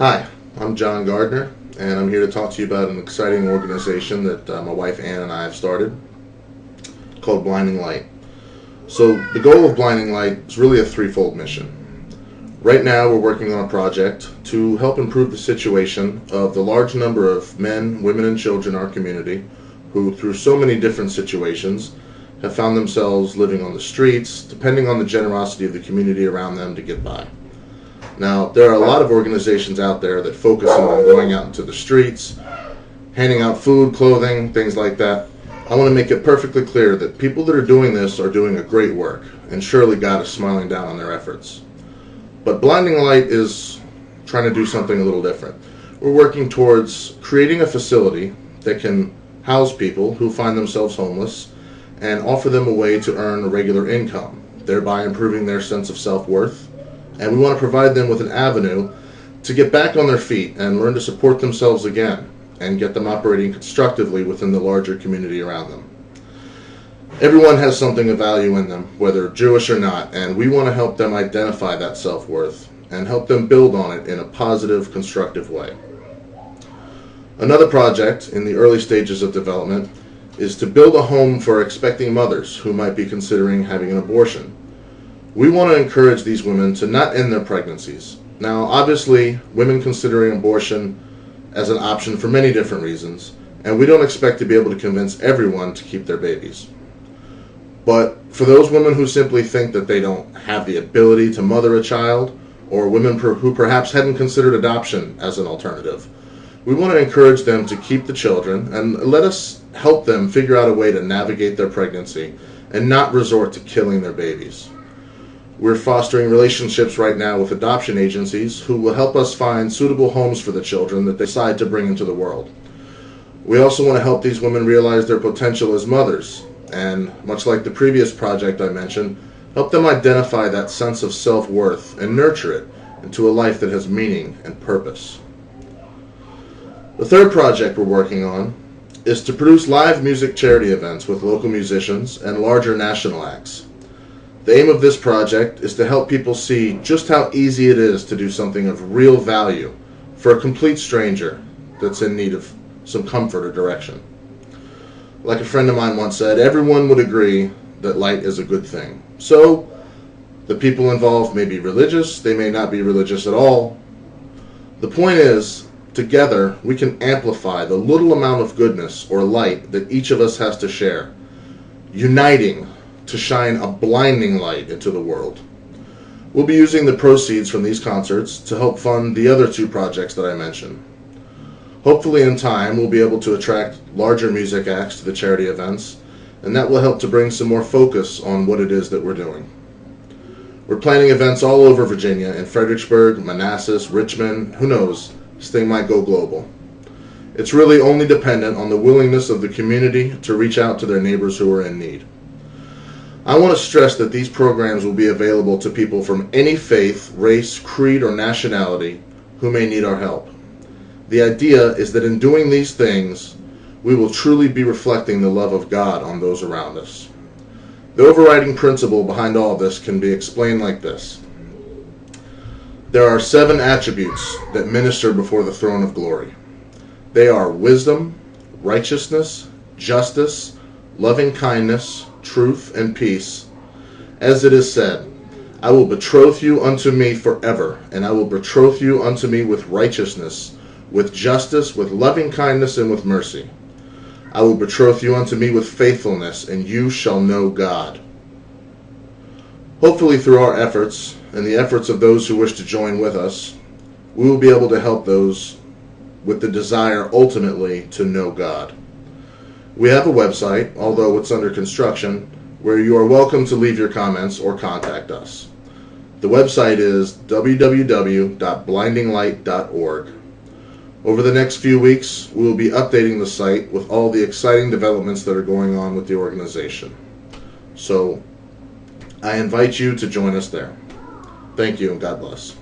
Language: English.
Hi, I'm John Gardner, and I'm here to talk to you about an exciting organization that my wife Ann and I have started called Blinding Light. So the goal of Blinding Light is really a threefold mission. Right now we're working on a project to help improve the situation of the large number of men, women, and children in our community who, through so many different situations, have found themselves living on the streets, depending on the generosity of the community around them to get by. Now, there are a lot of organizations out there that focus on going out into the streets, handing out food, clothing, things like that. I want to make it perfectly clear that people that are doing this are doing a great work, and surely God is smiling down on their efforts. But Blinding Light is trying to do something a little different. We're working towards creating a facility that can house people who find themselves homeless and offer them a way to earn a regular income, thereby improving their sense of self-worth. And we want to provide them with an avenue to get back on their feet and learn to support themselves again and get them operating constructively within the larger community around them. Everyone has something of value in them, whether Jewish or not, and we want to help them identify that self-worth and help them build on it in a positive, constructive way. Another project in the early stages of development is to build a home for expecting mothers who might be considering having an abortion. We want to encourage these women to not end their pregnancies. Now, obviously, women considering abortion as an option for many different reasons, and we don't expect to be able to convince everyone to keep their babies. But for those women who simply think that they don't have the ability to mother a child, or women who perhaps hadn't considered adoption as an alternative, we want to encourage them to keep the children and let us help them figure out a way to navigate their pregnancy and not resort to killing their babies. We're fostering relationships right now with adoption agencies who will help us find suitable homes for the children that they decide to bring into the world. We also want to help these women realize their potential as mothers, and much like the previous project I mentioned, help them identify that sense of self-worth and nurture it into a life that has meaning and purpose. The third project we're working on is to produce live music charity events with local musicians and larger national acts. The aim of this project is to help people see just how easy it is to do something of real value for a complete stranger that's in need of some comfort or direction. Like a friend of mine once said, everyone would agree that light is a good thing. So, the people involved may be religious, they may not be religious at all. The point is, together we can amplify the little amount of goodness or light that each of us has to share, uniting to shine a blinding light into the world. We'll be using the proceeds from these concerts to help fund the other two projects that I mentioned. Hopefully in time we'll be able to attract larger music acts to the charity events, and that will help to bring some more focus on what it is that we're doing. We're planning events all over Virginia, in Fredericksburg, Manassas, Richmond, who knows, this thing might go global. It's really only dependent on the willingness of the community to reach out to their neighbors who are in need. I want to stress that these programs will be available to people from any faith, race, creed, or nationality who may need our help. The idea is that in doing these things, we will truly be reflecting the love of God on those around us. The overriding principle behind all this can be explained like this. There are 7 attributes that minister before the throne of glory. They are wisdom, righteousness, justice, loving kindness, truth, and peace. As it is said, I will betroth you unto me forever, and I will betroth you unto me with righteousness, with justice, with loving kindness, and with mercy. I will betroth you unto me with faithfulness, and you shall know God. Hopefully through our efforts, and the efforts of those who wish to join with us, we will be able to help those with the desire ultimately to know God. We have a website, although it's under construction, where you are welcome to leave your comments or contact us. The website is www.blindinglight.org. Over the next few weeks, we will be updating the site with all the exciting developments that are going on with the organization. So, I invite you to join us there. Thank you and God bless.